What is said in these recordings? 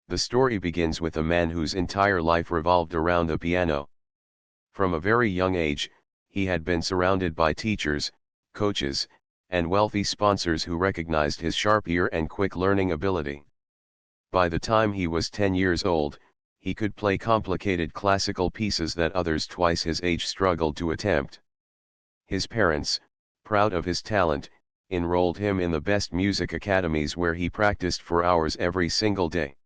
The story begins with a man whose entire life revolved around the piano. From a very young age, he had been surrounded by teachers, coaches, and wealthy sponsors who recognized his sharp ear and quick learning ability. By the time he was 10 years old, he could play complicated classical pieces that others twice his age struggled to attempt. His parents, proud of his talent, enrolled him in the best music academies where he practiced for hours every single day.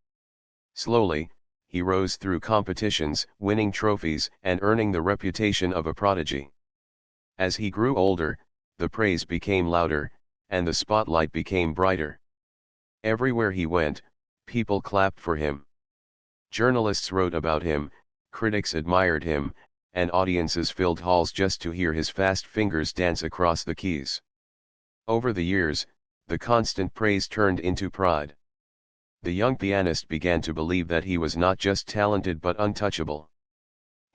Slowly, he rose through competitions, winning trophies and earning the reputation of a prodigy. As he grew older, the praise became louder, and the spotlight became brighter. Everywhere he went, people clapped for him. Journalists wrote about him, critics admired him, and audiences filled halls just to hear his fast fingers dance across the keys. Over the years, the constant praise turned into pride. The young pianist began to believe that he was not just talented but untouchable.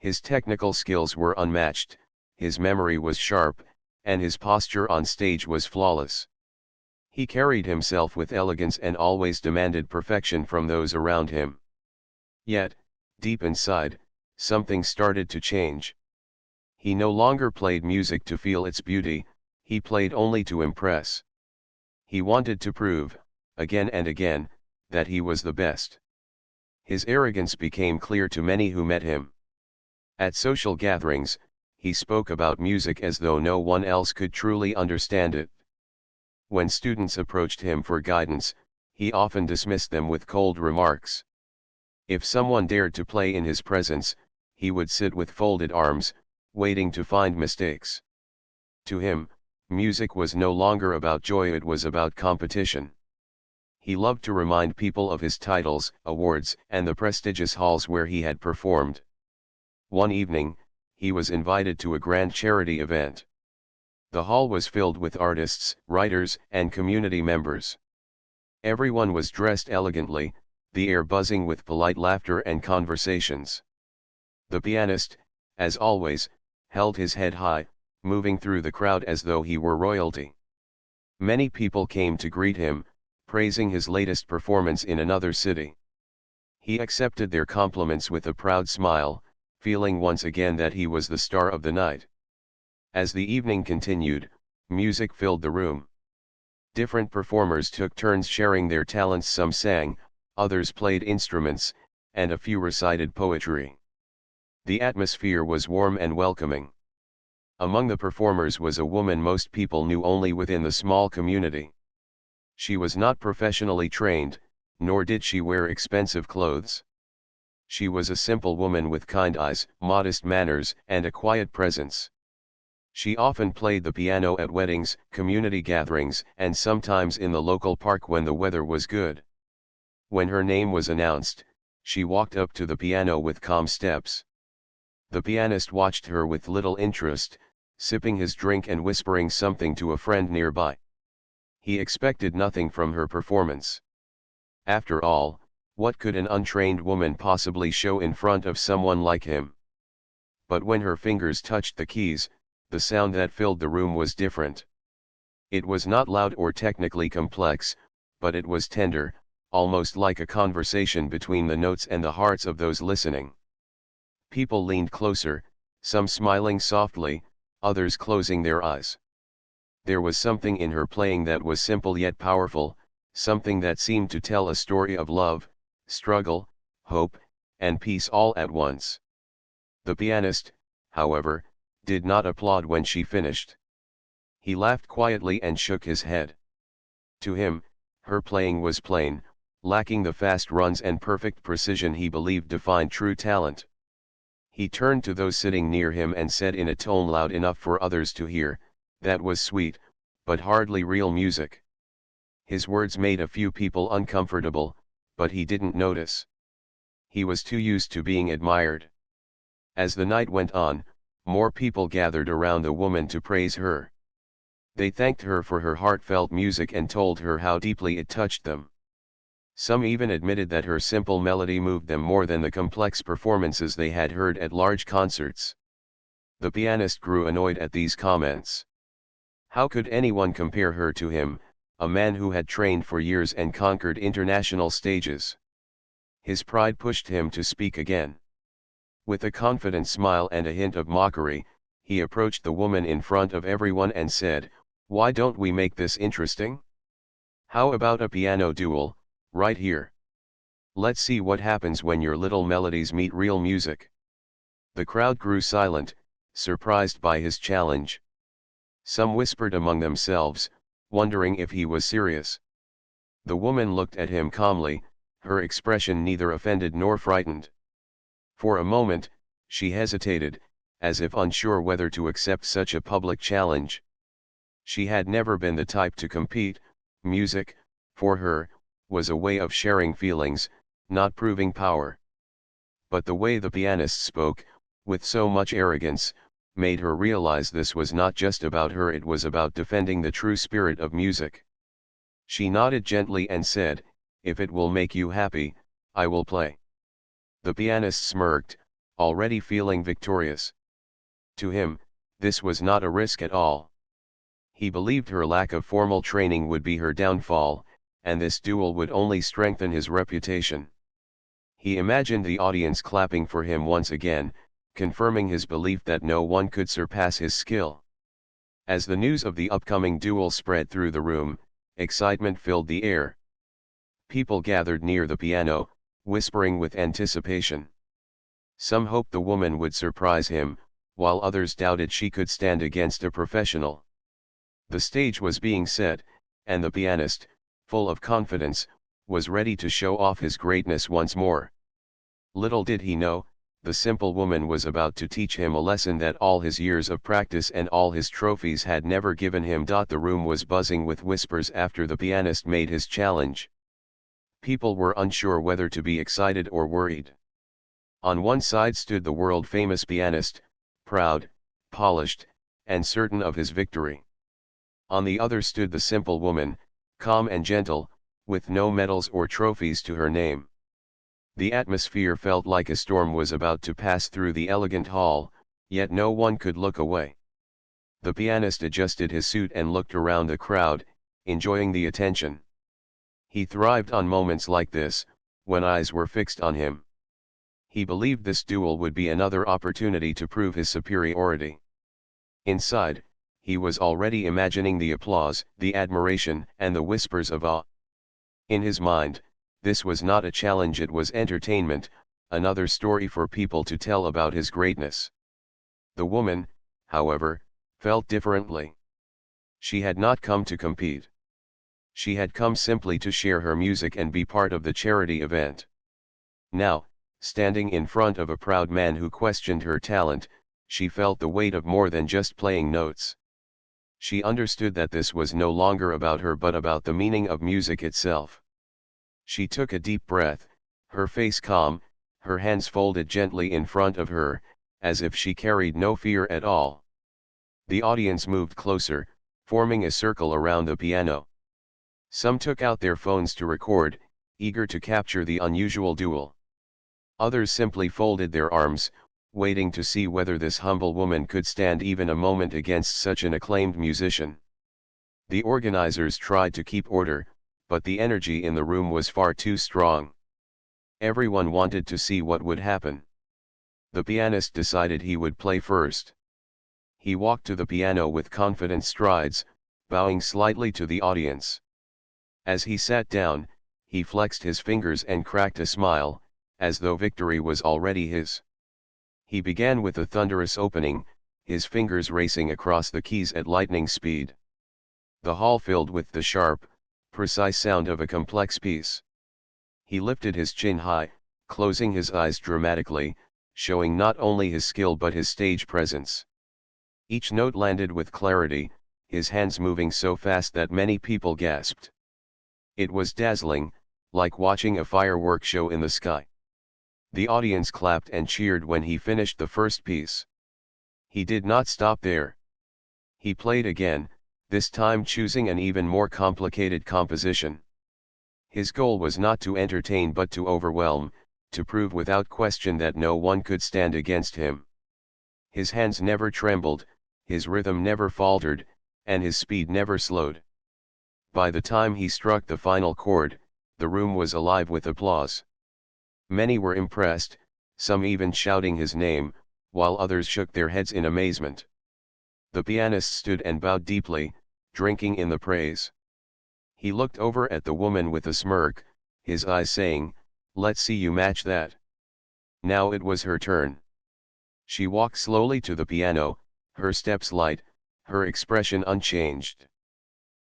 His technical skills were unmatched, his memory was sharp, and his posture on stage was flawless. He carried himself with elegance and always demanded perfection from those around him. Yet, deep inside, something started to change. He no longer played music to feel its beauty, he played only to impress. He wanted to prove, again and again, that he was the best. His arrogance became clear to many who met him. At social gatherings, he spoke about music as though no one else could truly understand it. When students approached him for guidance, he often dismissed them with cold remarks. If someone dared to play in his presence, he would sit with folded arms, waiting to find mistakes. To him, music was no longer about joy, it was about competition. He loved to remind people of his titles, awards, and the prestigious halls where he had performed. One evening, he was invited to a grand charity event. The hall was filled with artists, writers, and community members. Everyone was dressed elegantly, the air buzzing with polite laughter and conversations. The pianist, as always, held his head high, moving through the crowd as though he were royalty. Many people came to greet him, praising his latest performance in another city. He accepted their compliments with a proud smile, feeling once again that he was the star of the night. As the evening continued, music filled the room. Different performers took turns sharing their talents, some sang, others played instruments, and a few recited poetry. The atmosphere was warm and welcoming. Among the performers was a woman most people knew only within the small community. She was not professionally trained, nor did she wear expensive clothes. She was a simple woman with kind eyes, modest manners, and a quiet presence. She often played the piano at weddings, community gatherings, and sometimes in the local park when the weather was good. When her name was announced, she walked up to the piano with calm steps. The pianist watched her with little interest, sipping his drink and whispering something to a friend nearby. He expected nothing from her performance. After all, what could an untrained woman possibly show in front of someone like him? But when her fingers touched the keys, the sound that filled the room was different. It was not loud or technically complex, but it was tender, almost like a conversation between the notes and the hearts of those listening. People leaned closer, some smiling softly, others closing their eyes. There was something in her playing that was simple yet powerful, something that seemed to tell a story of love, struggle, hope, and peace all at once. The pianist, however, did not applaud when she finished. He laughed quietly and shook his head. To him, her playing was plain, lacking the fast runs and perfect precision he believed defined true talent. He turned to those sitting near him and said in a tone loud enough for others to hear, "That was sweet, but hardly real music." His words made a few people uncomfortable, but he didn't notice. He was too used to being admired. As the night went on, more people gathered around the woman to praise her. They thanked her for her heartfelt music and told her how deeply it touched them. Some even admitted that her simple melody moved them more than the complex performances they had heard at large concerts. The pianist grew annoyed at these comments. How could anyone compare her to him, a man who had trained for years and conquered international stages? His pride pushed him to speak again. With a confident smile and a hint of mockery, he approached the woman in front of everyone and said, "Why don't we make this interesting? How about a piano duel, right here? Let's see what happens when your little melodies meet real music." The crowd grew silent, surprised by his challenge. Some whispered among themselves, wondering if he was serious. The woman looked at him calmly, her expression neither offended nor frightened. For a moment, she hesitated, as if unsure whether to accept such a public challenge. She had never been the type to compete. Music, for her, was a way of sharing feelings, not proving power. But the way the pianist spoke, with so much arrogance, made her realize this was not just about her, it was about defending the true spirit of music. She nodded gently and said, "If it will make you happy, I will play." The pianist smirked, already feeling victorious. To him, this was not a risk at all. He believed her lack of formal training would be her downfall, and this duel would only strengthen his reputation. He imagined the audience clapping for him once again, confirming his belief that no one could surpass his skill. As the news of the upcoming duel spread through the room, excitement filled the air. People gathered near the piano, whispering with anticipation. Some hoped the woman would surprise him, while others doubted she could stand against a professional. The stage was being set, and the pianist, full of confidence, was ready to show off his greatness once more. Little did he know, the simple woman was about to teach him a lesson that all his years of practice and all his trophies had never given him. The room was buzzing with whispers after the pianist made his challenge. People were unsure whether to be excited or worried. On one side stood the world-famous pianist, proud, polished, and certain of his victory. On the other stood the simple woman, calm and gentle, with no medals or trophies to her name. The atmosphere felt like a storm was about to pass through the elegant hall, yet no one could look away. The pianist adjusted his suit and looked around the crowd, enjoying the attention. He thrived on moments like this, when eyes were fixed on him. He believed this duel would be another opportunity to prove his superiority. Inside, he was already imagining the applause, the admiration, and the whispers of awe. In his mind, this was not a challenge, it was entertainment, another story for people to tell about his greatness. The woman, however, felt differently. She had not come to compete. She had come simply to share her music and be part of the charity event. Now, standing in front of a proud man who questioned her talent, she felt the weight of more than just playing notes. She understood that this was no longer about her but about the meaning of music itself. She took a deep breath, her face calm, her hands folded gently in front of her, as if she carried no fear at all. The audience moved closer, forming a circle around the piano. Some took out their phones to record, eager to capture the unusual duel. Others simply folded their arms, waiting to see whether this humble woman could stand even a moment against such an acclaimed musician. The organizers tried to keep order, but the energy in the room was far too strong. Everyone wanted to see what would happen. The pianist decided he would play first. He walked to the piano with confident strides, bowing slightly to the audience. As he sat down, he flexed his fingers and cracked a smile, as though victory was already his. He began with a thunderous opening, his fingers racing across the keys at lightning speed. The hall filled with the sharp, precise sound of a complex piece. He lifted his chin high, closing his eyes dramatically, showing not only his skill but his stage presence. Each note landed with clarity, his hands moving so fast that many people gasped. It was dazzling, like watching a firework show in the sky. The audience clapped and cheered when he finished the first piece. He did not stop there. He played again, this time choosing an even more complicated composition. His goal was not to entertain but to overwhelm, to prove without question that no one could stand against him. His hands never trembled, his rhythm never faltered, and his speed never slowed. By the time he struck the final chord, the room was alive with applause. Many were impressed, some even shouting his name, while others shook their heads in amazement. The pianist stood and bowed deeply, drinking in the praise. He looked over at the woman with a smirk, his eyes saying, "Let's see you match that." Now it was her turn. She walked slowly to the piano, her steps light, her expression unchanged.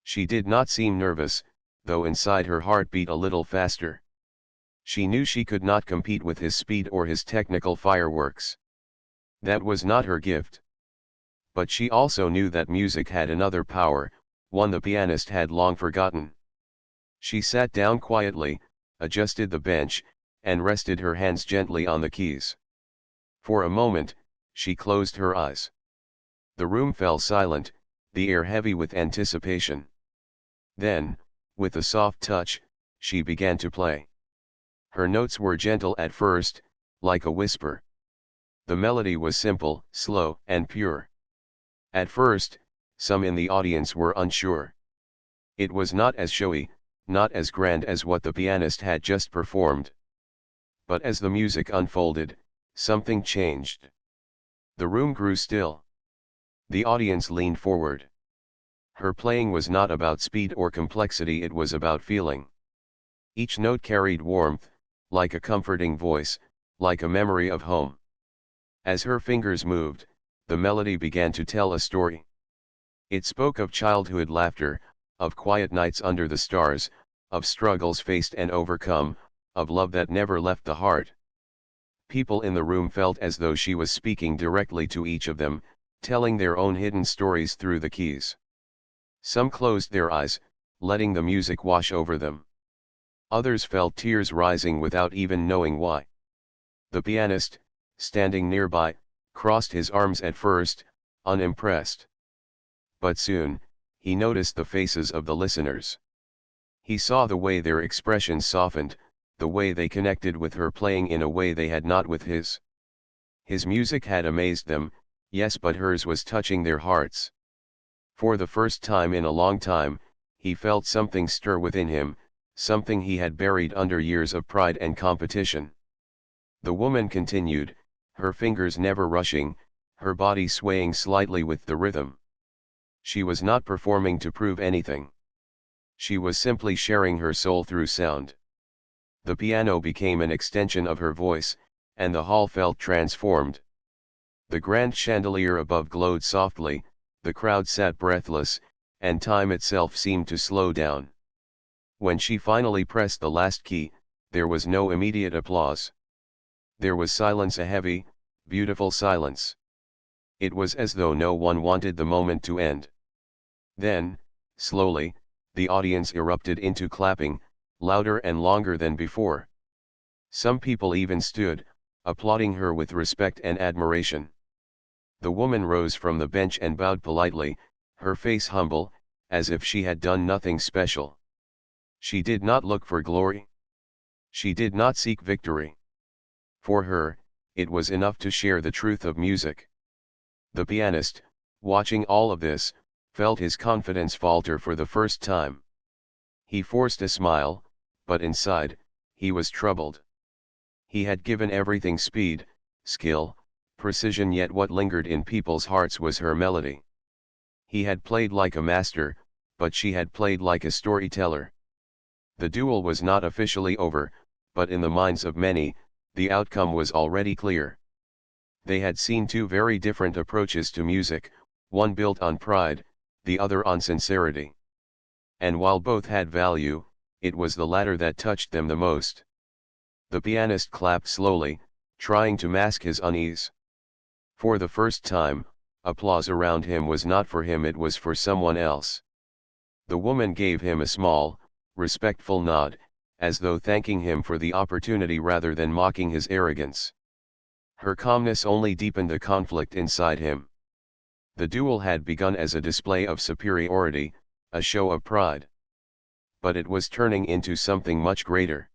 She did not seem nervous, though inside her heart beat a little faster. She knew she could not compete with his speed or his technical fireworks. That was not her gift. But she also knew that music had another power, one the pianist had long forgotten. She sat down quietly, adjusted the bench, and rested her hands gently on the keys. For a moment, she closed her eyes. The room fell silent, the air heavy with anticipation. Then, with a soft touch, she began to play. Her notes were gentle at first, like a whisper. The melody was simple, slow, and pure. At first, some in the audience were unsure. It was not as showy, not as grand as what the pianist had just performed. But as the music unfolded, something changed. The room grew still. The audience leaned forward. Her playing was not about speed or complexity, it was about feeling. Each note carried warmth, like a comforting voice, like a memory of home. As her fingers moved, the melody began to tell a story. It spoke of childhood laughter, of quiet nights under the stars, of struggles faced and overcome, of love that never left the heart. People in the room felt as though she was speaking directly to each of them, telling their own hidden stories through the keys. Some closed their eyes, letting the music wash over them. Others felt tears rising without even knowing why. The pianist, standing nearby, crossed his arms at first, unimpressed. But soon, he noticed the faces of the listeners. He saw the way their expressions softened, the way they connected with her playing in a way they had not with his. His music had amazed them, yes, but hers was touching their hearts. For the first time in a long time, he felt something stir within him, something he had buried under years of pride and competition. The woman continued, her fingers never rushing, her body swaying slightly with the rhythm. She was not performing to prove anything. She was simply sharing her soul through sound. The piano became an extension of her voice, and the hall felt transformed. The grand chandelier above glowed softly, the crowd sat breathless, and time itself seemed to slow down. When she finally pressed the last key, there was no immediate applause. There was silence, a heavy, beautiful silence. It was as though no one wanted the moment to end. Then, slowly, the audience erupted into clapping, louder and longer than before. Some people even stood, applauding her with respect and admiration. The woman rose from the bench and bowed politely, her face humble, as if she had done nothing special. She did not look for glory. She did not seek victory. For her, it was enough to share the truth of music. The pianist, watching all of this, felt his confidence falter for the first time. He forced a smile, but inside, he was troubled. He had given everything speed, skill, precision, yet what lingered in people's hearts was her melody. He had played like a master, but she had played like a storyteller. The duel was not officially over, but in the minds of many, the outcome was already clear. They had seen two very different approaches to music, one built on pride, the other on sincerity. And while both had value, it was the latter that touched them the most. The pianist clapped slowly, trying to mask his unease. For the first time, applause around him was not for him, it was for someone else. The woman gave him a small, respectful nod, as though thanking him for the opportunity rather than mocking his arrogance. Her calmness only deepened the conflict inside him. The duel had begun as a display of superiority, a show of pride. But it was turning into something much greater.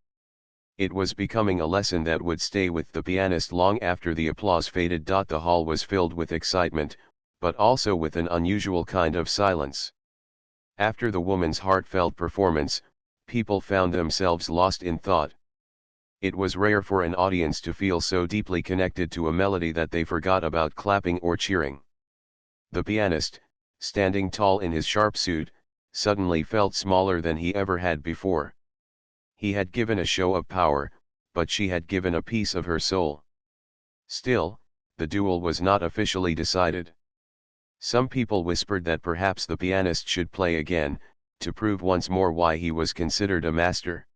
It was becoming a lesson that would stay with the pianist long after the applause faded. The hall was filled with excitement, but also with an unusual kind of silence. After the woman's heartfelt performance, people found themselves lost in thought. It was rare for an audience to feel so deeply connected to a melody that they forgot about clapping or cheering. The pianist, standing tall in his sharp suit, suddenly felt smaller than he ever had before. He had given a show of power, but she had given a piece of her soul. Still, the duel was not officially decided. Some people whispered that perhaps the pianist should play again, to prove once more why he was considered a master.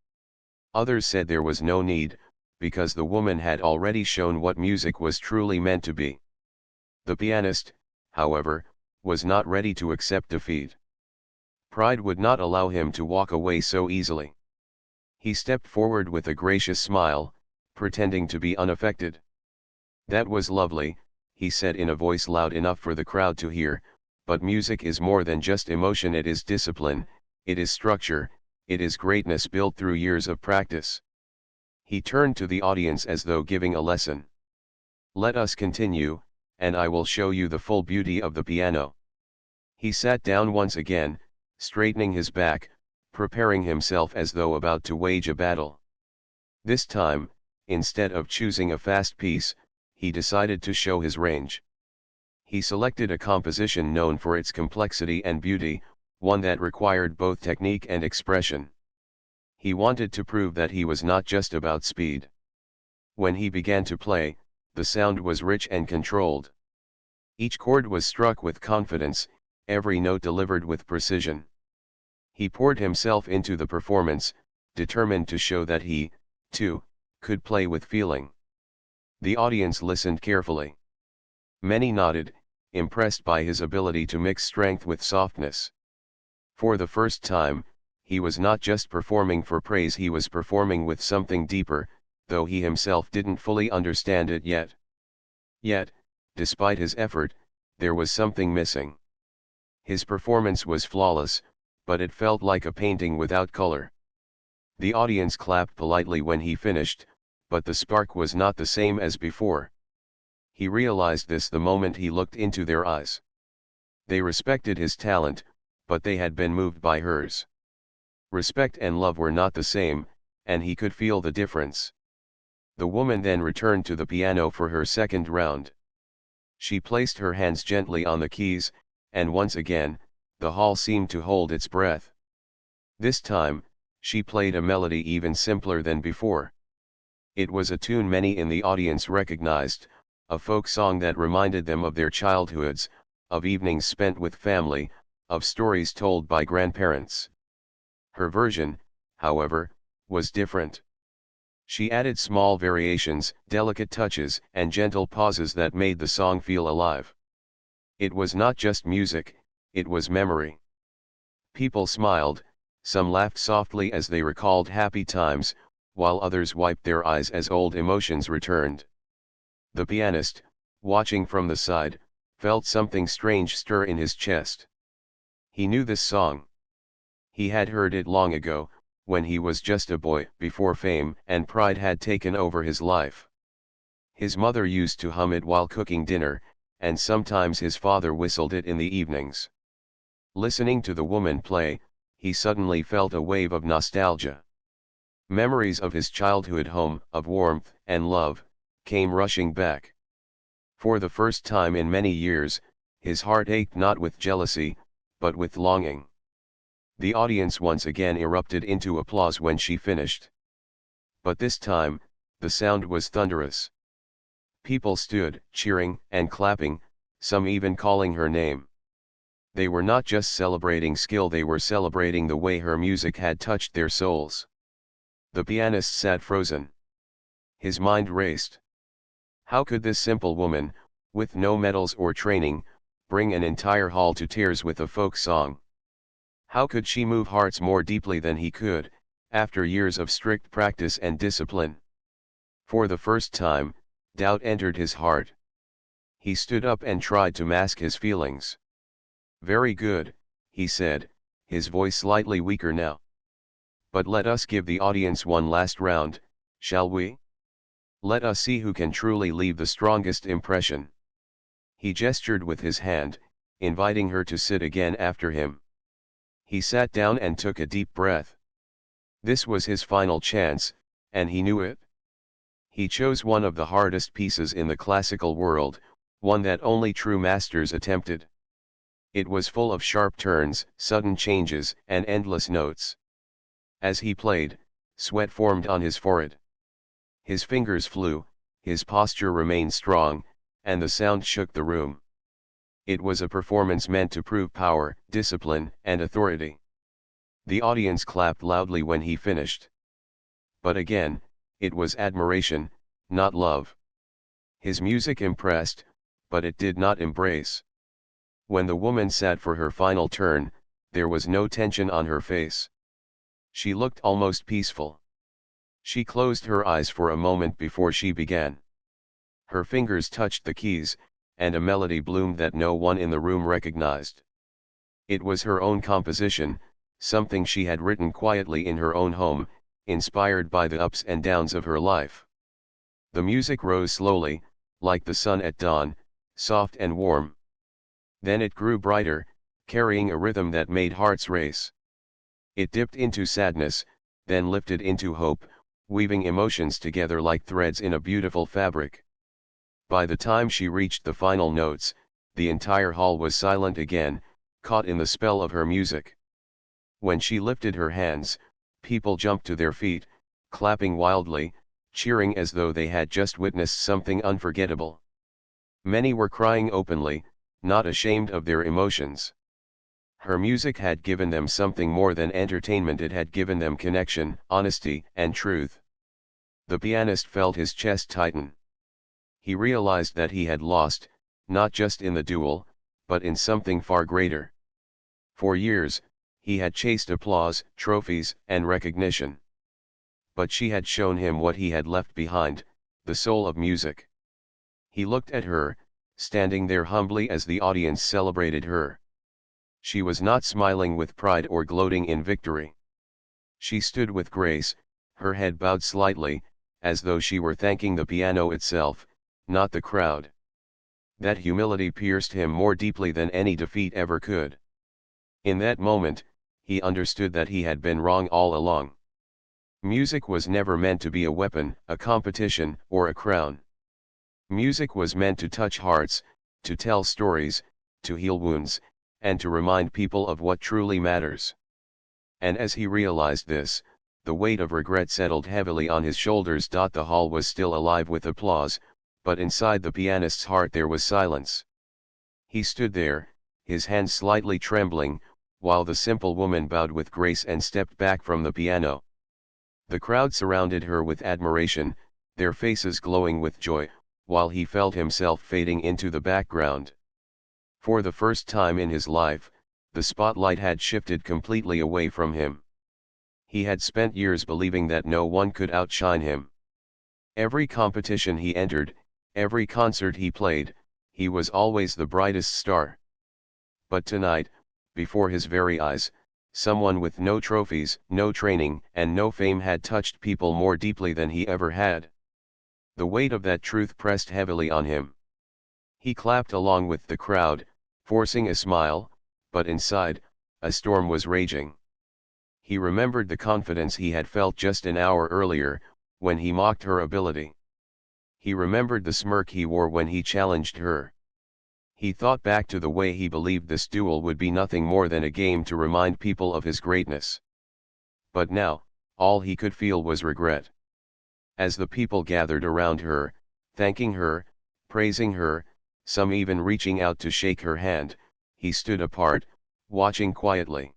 Others said there was no need, because the woman had already shown what music was truly meant to be. The pianist, however, was not ready to accept defeat. Pride would not allow him to walk away so easily. He stepped forward with a gracious smile, pretending to be unaffected. "That was lovely," he said in a voice loud enough for the crowd to hear, "but music is more than just emotion, it is discipline, it is structure, it is greatness built through years of practice." He turned to the audience as though giving a lesson. "Let us continue, and I will show you the full beauty of the piano." He sat down once again, straightening his back, preparing himself as though about to wage a battle. This time, instead of choosing a fast piece, he decided to show his range. He selected a composition known for its complexity and beauty, one that required both technique and expression. He wanted to prove that he was not just about speed. When he began to play, the sound was rich and controlled. Each chord was struck with confidence, every note delivered with precision. He poured himself into the performance, determined to show that he, too, could play with feeling. The audience listened carefully. Many nodded, impressed by his ability to mix strength with softness. For the first time, he was not just performing for praise, he was performing with something deeper, though he himself didn't fully understand it yet. Yet, despite his effort, there was something missing. His performance was flawless, but it felt like a painting without color. The audience clapped politely when he finished, but the spark was not the same as before. He realized this the moment he looked into their eyes. They respected his talent, but they had been moved by hers. Respect and love were not the same, and he could feel the difference. The woman then returned to the piano for her second round. She placed her hands gently on the keys, and once again, the hall seemed to hold its breath. This time, she played a melody even simpler than before. It was a tune many in the audience recognized, a folk song that reminded them of their childhoods, of evenings spent with family, of stories told by grandparents. Her version, however, was different. She added small variations, delicate touches, and gentle pauses that made the song feel alive. It was not just music, it was memory. People smiled, some laughed softly as they recalled happy times, while others wiped their eyes as old emotions returned. The pianist, watching from the side, felt something strange stir in his chest. He knew this song. He had heard it long ago, when he was just a boy, before fame and pride had taken over his life. His mother used to hum it while cooking dinner, and sometimes his father whistled it in the evenings. Listening to the woman play, he suddenly felt a wave of nostalgia. Memories of his childhood home, of warmth and love, came rushing back. For the first time in many years, his heart ached not with jealousy, but with longing. The audience once again erupted into applause when she finished. But this time, the sound was thunderous. People stood, cheering and clapping, some even calling her name. They were not just celebrating skill, they were celebrating the way her music had touched their souls. The pianist sat frozen. His mind raced. How could this simple woman, with no medals or training, bring an entire hall to tears with a folk song? How could she move hearts more deeply than he could, after years of strict practice and discipline? For the first time, doubt entered his heart. He stood up and tried to mask his feelings. "Very good," he said, his voice slightly weaker now. "But let us give the audience one last round, shall we? Let us see who can truly leave the strongest impression." He gestured with his hand, inviting her to sit again after him. He sat down and took a deep breath. This was his final chance, and he knew it. He chose one of the hardest pieces in the classical world, one that only true masters attempted. It was full of sharp turns, sudden changes, and endless notes. As he played, sweat formed on his forehead. His fingers flew, his posture remained strong, and the sound shook the room. It was a performance meant to prove power, discipline, and authority. The audience clapped loudly when he finished. But again, it was admiration, not love. His music impressed, but it did not embrace. When the woman sat for her final turn, there was no tension on her face. She looked almost peaceful. She closed her eyes for a moment before she began. Her fingers touched the keys, and a melody bloomed that no one in the room recognized. It was her own composition, something she had written quietly in her own home, inspired by the ups and downs of her life. The music rose slowly, like the sun at dawn, soft and warm. Then it grew brighter, carrying a rhythm that made hearts race. It dipped into sadness, then lifted into hope, weaving emotions together like threads in a beautiful fabric. By the time she reached the final notes, the entire hall was silent again, caught in the spell of her music. When she lifted her hands, people jumped to their feet, clapping wildly, cheering as though they had just witnessed something unforgettable. Many were crying openly, not ashamed of their emotions. Her music had given them something more than entertainment, it had given them connection, honesty, and truth. The pianist felt his chest tighten. He realized that he had lost, not just in the duel, but in something far greater. For years, he had chased applause, trophies, and recognition. But she had shown him what he had left behind, the soul of music. He looked at her, standing there humbly as the audience celebrated her. She was not smiling with pride or gloating in victory. She stood with grace, her head bowed slightly, as though she were thanking the piano itself, not the crowd. That humility pierced him more deeply than any defeat ever could. In that moment, he understood that he had been wrong all along. Music was never meant to be a weapon, a competition, or a crown. Music was meant to touch hearts, to tell stories, to heal wounds, and to remind people of what truly matters. And as he realized this, the weight of regret settled heavily on his shoulders. The hall was still alive with applause, but inside the pianist's heart there was silence. He stood there, his hands slightly trembling, while the simple woman bowed with grace and stepped back from the piano. The crowd surrounded her with admiration, their faces glowing with joy, while he felt himself fading into the background. For the first time in his life, the spotlight had shifted completely away from him. He had spent years believing that no one could outshine him. Every competition he entered, every concert he played, he was always the brightest star. But tonight, before his very eyes, someone with no trophies, no training, and no fame had touched people more deeply than he ever had. The weight of that truth pressed heavily on him. He clapped along with the crowd, forcing a smile, but inside, a storm was raging. He remembered the confidence he had felt just an hour earlier, when he mocked her ability. He remembered the smirk he wore when he challenged her. He thought back to the way he believed this duel would be nothing more than a game to remind people of his greatness. But now, all he could feel was regret. As the people gathered around her, thanking her, praising her, some even reaching out to shake her hand, he stood apart, watching quietly.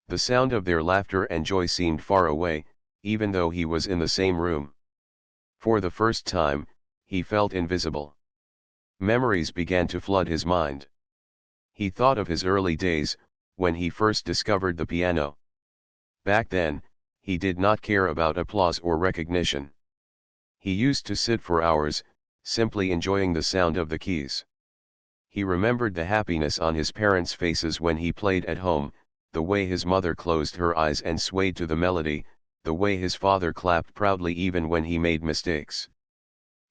The sound of their laughter and joy seemed far away, even though he was in the same room. For the first time, he felt invisible. Memories began to flood his mind. He thought of his early days, when he first discovered the piano. Back then, he did not care about applause or recognition. He used to sit for hours, simply enjoying the sound of the keys. He remembered the happiness on his parents' faces when he played at home, the way his mother closed her eyes and swayed to the melody, the way his father clapped proudly even when he made mistakes.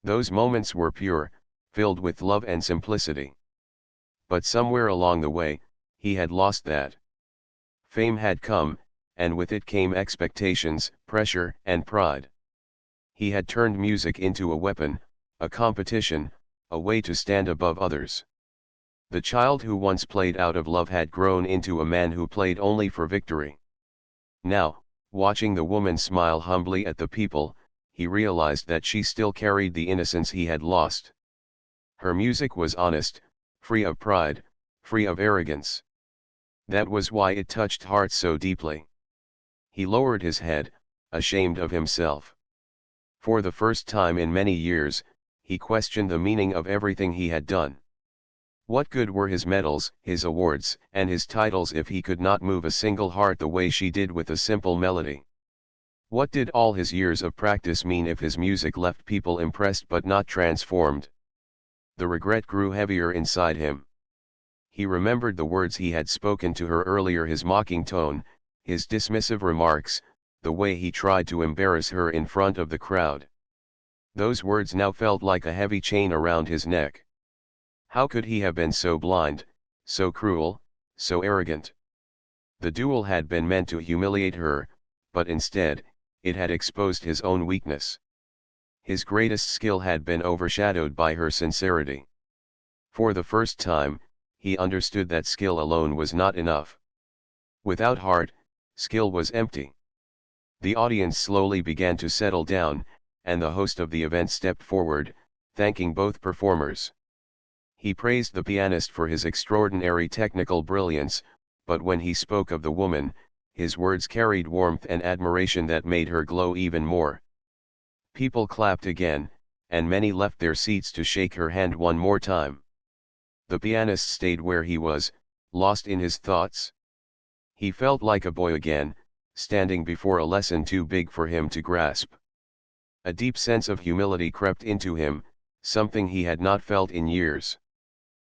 Those moments were pure, filled with love and simplicity. But somewhere along the way, he had lost that. Fame had come, and with it came expectations, pressure, and pride. He had turned music into a weapon, a competition, a way to stand above others. The child who once played out of love had grown into a man who played only for victory. Now, watching the woman smile humbly at the people, he realized that she still carried the innocence he had lost. Her music was honest, free of pride, free of arrogance. That was why it touched hearts so deeply. He lowered his head, ashamed of himself. For the first time in many years, he questioned the meaning of everything he had done. What good were his medals, his awards, and his titles if he could not move a single heart the way she did with a simple melody? What did all his years of practice mean if his music left people impressed but not transformed? The regret grew heavier inside him. He remembered the words he had spoken to her earlier, his mocking tone, his dismissive remarks, the way he tried to embarrass her in front of the crowd. Those words now felt like a heavy chain around his neck. How could he have been so blind, so cruel, so arrogant? The duel had been meant to humiliate her, but instead, it had exposed his own weakness. His greatest skill had been overshadowed by her sincerity. For the first time, he understood that skill alone was not enough. Without heart, skill was empty. The audience slowly began to settle down, and the host of the event stepped forward, thanking both performers. He praised the pianist for his extraordinary technical brilliance, but when he spoke of the woman, his words carried warmth and admiration that made her glow even more. People clapped again, and many left their seats to shake her hand one more time. The pianist stayed where he was, lost in his thoughts. He felt like a boy again, standing before a lesson too big for him to grasp. A deep sense of humility crept into him, something he had not felt in years.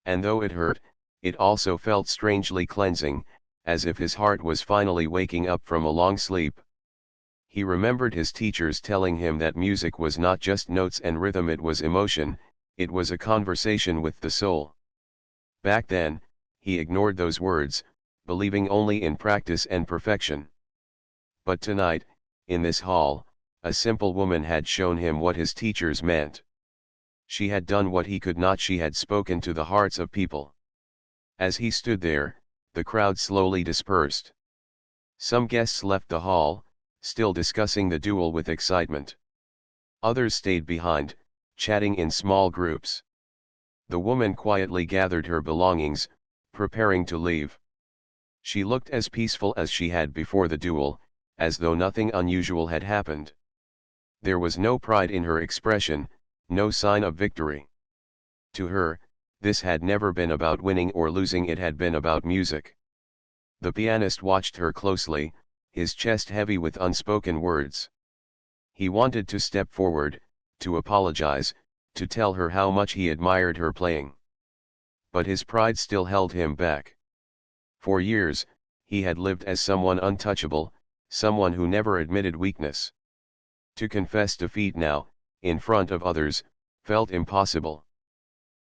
And though it hurt, it also felt strangely cleansing, as if his heart was finally waking up from a long sleep. He remembered his teachers telling him that music was not just notes and rhythm, it was emotion, it was a conversation with the soul. Back then, he ignored those words, believing only in practice and perfection. But tonight, in this hall, a simple woman had shown him what his teachers meant. She had done what he could not, she had spoken to the hearts of people. As he stood there, the crowd slowly dispersed. Some guests left the hall, still discussing the duel with excitement. Others stayed behind, chatting in small groups. The woman quietly gathered her belongings, preparing to leave. She looked as peaceful as she had before the duel, as though nothing unusual had happened. There was no pride in her expression, no sign of victory. To her, this had never been about winning or losing, it had been about music. The pianist watched her closely, his chest heavy with unspoken words. He wanted to step forward, to apologize, to tell her how much he admired her playing. But his pride still held him back. For years, he had lived as someone untouchable, someone who never admitted weakness. To confess defeat now, in front of others, felt impossible.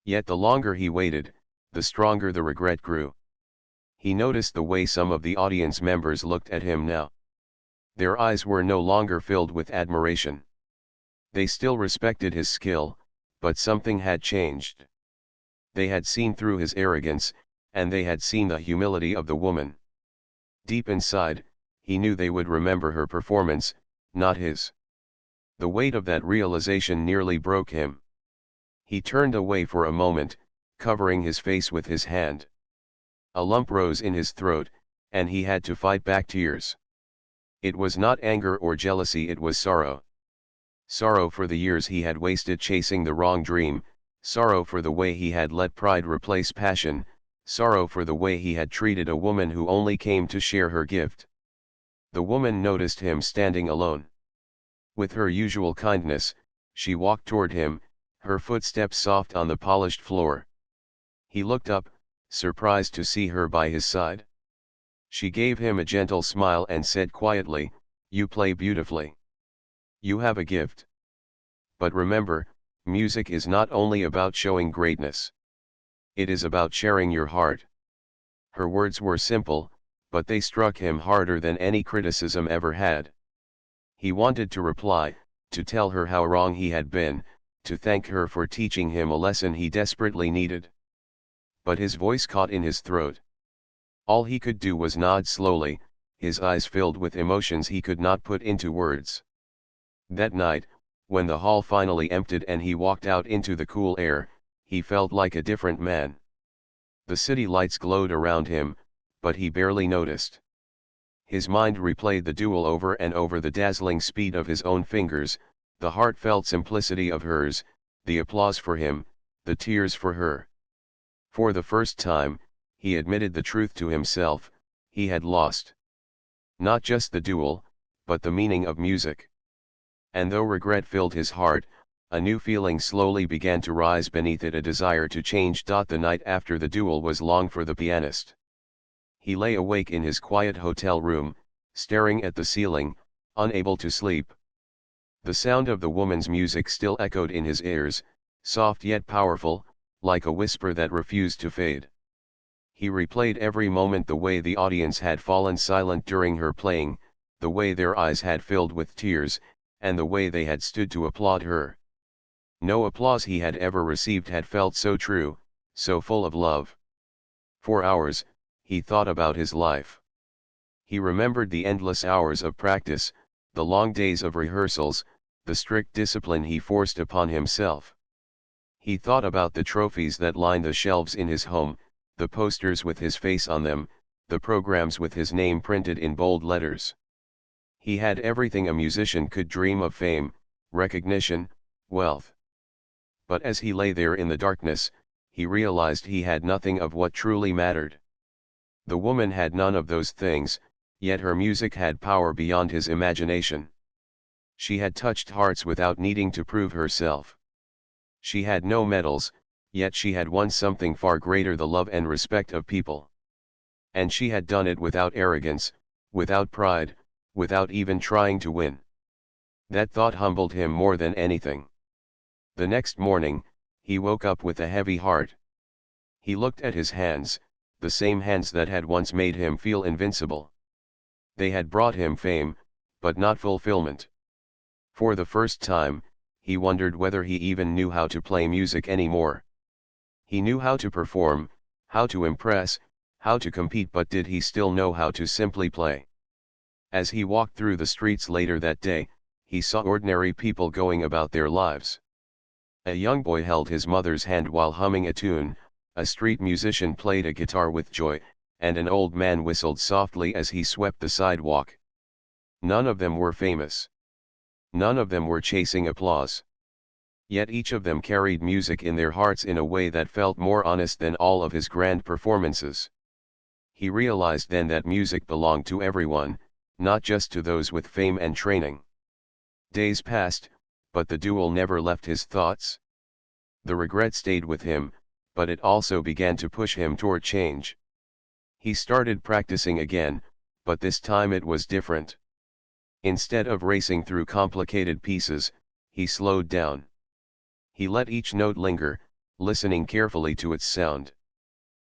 Yet the longer he waited, the stronger the regret grew. He noticed the way some of the audience members looked at him now. Their eyes were no longer filled with admiration. They still respected his skill, but something had changed. They had seen through his arrogance, and they had seen the humility of the woman. Deep inside, he knew they would remember her performance, not his. The weight of that realization nearly broke him. He turned away for a moment, covering his face with his hand. A lump rose in his throat, and he had to fight back tears. It was not anger or jealousy, it was sorrow. Sorrow for the years he had wasted chasing the wrong dream, sorrow for the way he had let pride replace passion, sorrow for the way he had treated a woman who only came to share her gift. The woman noticed him standing alone. With her usual kindness, she walked toward him, her footsteps soft on the polished floor. He looked up, surprised to see her by his side. She gave him a gentle smile and said quietly, "You play beautifully. You have a gift. But remember, music is not only about showing greatness. It is about sharing your heart." Her words were simple, but they struck him harder than any criticism ever had. He wanted to reply, to tell her how wrong he had been, to thank her for teaching him a lesson he desperately needed. But his voice caught in his throat. All he could do was nod slowly, his eyes filled with emotions he could not put into words. That night, when the hall finally emptied and he walked out into the cool air, he felt like a different man. The city lights glowed around him, but he barely noticed. His mind replayed the duel over and over, the dazzling speed of his own fingers, the heartfelt simplicity of hers, the applause for him, the tears for her. For the first time, he admitted the truth to himself: he had lost. Not just the duel, but the meaning of music. And though regret filled his heart, a new feeling slowly began to rise beneath it, a desire to change. The night after the duel was long for the pianist. He lay awake in his quiet hotel room, staring at the ceiling, unable to sleep. The sound of the woman's music still echoed in his ears, soft yet powerful, like a whisper that refused to fade. He replayed every moment, the way the audience had fallen silent during her playing, the way their eyes had filled with tears, and the way they had stood to applaud her. No applause he had ever received had felt so true, so full of love. For hours, he thought about his life. He remembered the endless hours of practice, the long days of rehearsals, the strict discipline he forced upon himself. He thought about the trophies that lined the shelves in his home, the posters with his face on them, the programs with his name printed in bold letters. He had everything a musician could dream of: fame, recognition, wealth. But as he lay there in the darkness, he realized he had nothing of what truly mattered. The woman had none of those things, yet her music had power beyond his imagination. She had touched hearts without needing to prove herself. She had no medals, yet she had won something far greater: the love and respect of people. And she had done it without arrogance, without pride, without even trying to win. That thought humbled him more than anything. The next morning, he woke up with a heavy heart. He looked at his hands, the same hands that had once made him feel invincible. They had brought him fame, but not fulfillment. For the first time, he wondered whether he even knew how to play music anymore. He knew how to perform, how to impress, how to compete, but did he still know how to simply play? As he walked through the streets later that day, he saw ordinary people going about their lives. A young boy held his mother's hand while humming a tune, a street musician played a guitar with joy, and an old man whistled softly as he swept the sidewalk. None of them were famous. None of them were chasing applause. Yet each of them carried music in their hearts in a way that felt more honest than all of his grand performances. He realized then that music belonged to everyone, not just to those with fame and training. Days passed, but the duel never left his thoughts. The regret stayed with him, but it also began to push him toward change. He started practicing again, but this time it was different. Instead of racing through complicated pieces, he slowed down. He let each note linger, listening carefully to its sound.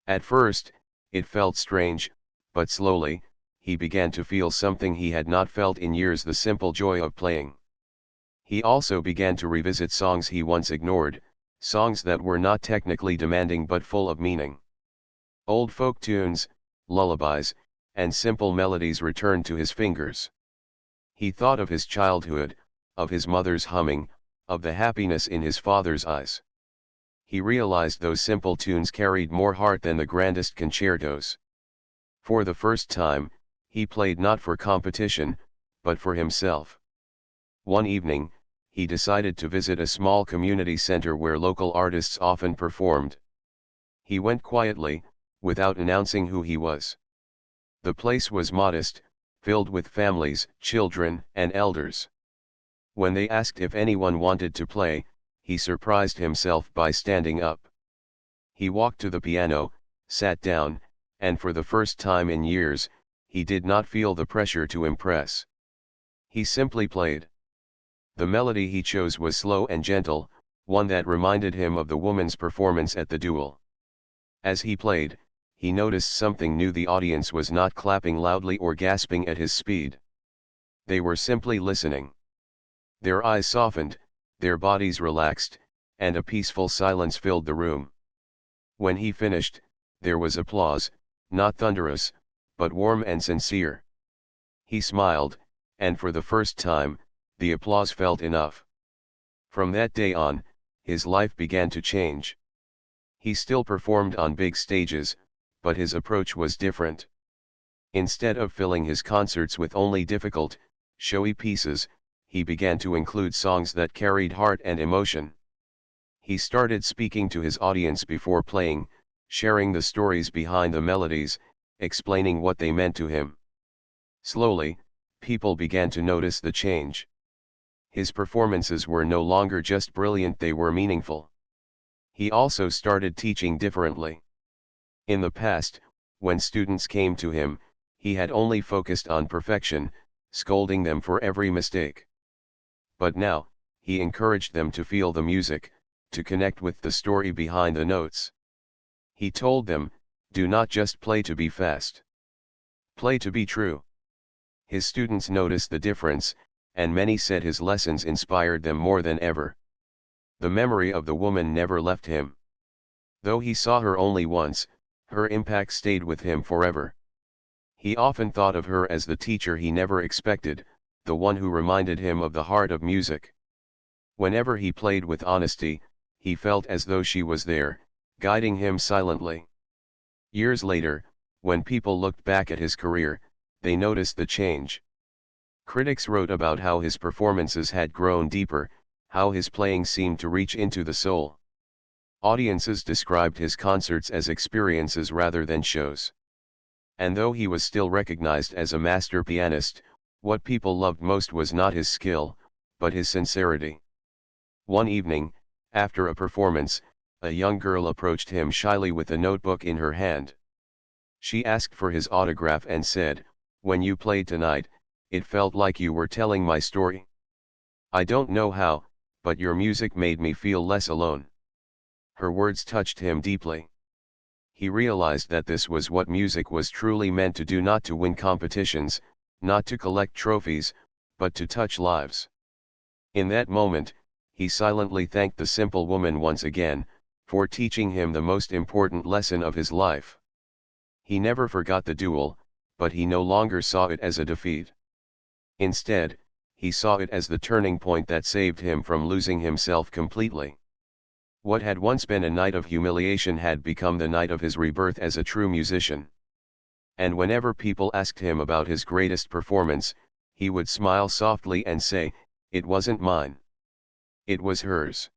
At first, it felt strange, but slowly, he began to feel something he had not felt in years: the simple joy of playing. He also began to revisit songs he once ignored, songs that were not technically demanding but full of meaning. Old folk tunes, lullabies, and simple melodies returned to his fingers. He thought of his childhood, of his mother's humming, of the happiness in his father's eyes. He realized those simple tunes carried more heart than the grandest concertos. For the first time, he played not for competition, but for himself. One evening, he decided to visit a small community center where local artists often performed. He went quietly, without announcing who he was. The place was modest, filled with families, children, and elders. When they asked if anyone wanted to play, he surprised himself by standing up. He walked to the piano, sat down, and for the first time in years, he did not feel the pressure to impress. He simply played. The melody he chose was slow and gentle, one that reminded him of the woman's performance at the duel. As he played, he noticed something new: the audience was not clapping loudly or gasping at his speed. They were simply listening. Their eyes softened, their bodies relaxed, and a peaceful silence filled the room. When he finished, there was applause, not thunderous, but warm and sincere. He smiled, and for the first time, the applause felt enough. From that day on, his life began to change. He still performed on big stages, but his approach was different. Instead of filling his concerts with only difficult, showy pieces, he began to include songs that carried heart and emotion. He started speaking to his audience before playing, sharing the stories behind the melodies, explaining what they meant to him. Slowly, people began to notice the change. His performances were no longer just brilliant, they were meaningful. He also started teaching differently. In the past, when students came to him, he had only focused on perfection, scolding them for every mistake. But now, he encouraged them to feel the music, to connect with the story behind the notes. He told them, do not just play to be fast. Play to be true. His students noticed the difference, and many said his lessons inspired them more than ever. The memory of the woman never left him. Though he saw her only once, her impact stayed with him forever. He often thought of her as the teacher he never expected, the one who reminded him of the heart of music. Whenever he played with honesty, he felt as though she was there, guiding him silently. Years later, when people looked back at his career, they noticed the change. Critics wrote about how his performances had grown deeper, how his playing seemed to reach into the soul. Audiences described his concerts as experiences rather than shows. And though he was still recognized as a master pianist, what people loved most was not his skill, but his sincerity. One evening, after a performance, a young girl approached him shyly with a notebook in her hand. She asked for his autograph and said, "When you played tonight, it felt like you were telling my story. I don't know how, but your music made me feel less alone." Her words touched him deeply. He realized that this was what music was truly meant to do, not to win competitions, not to collect trophies, but to touch lives. In that moment, he silently thanked the simple woman once again, for teaching him the most important lesson of his life. He never forgot the duel, but he no longer saw it as a defeat. Instead, he saw it as the turning point that saved him from losing himself completely. What had once been a night of humiliation had become the night of his rebirth as a true musician. And whenever people asked him about his greatest performance, he would smile softly and say, "It wasn't mine. It was hers."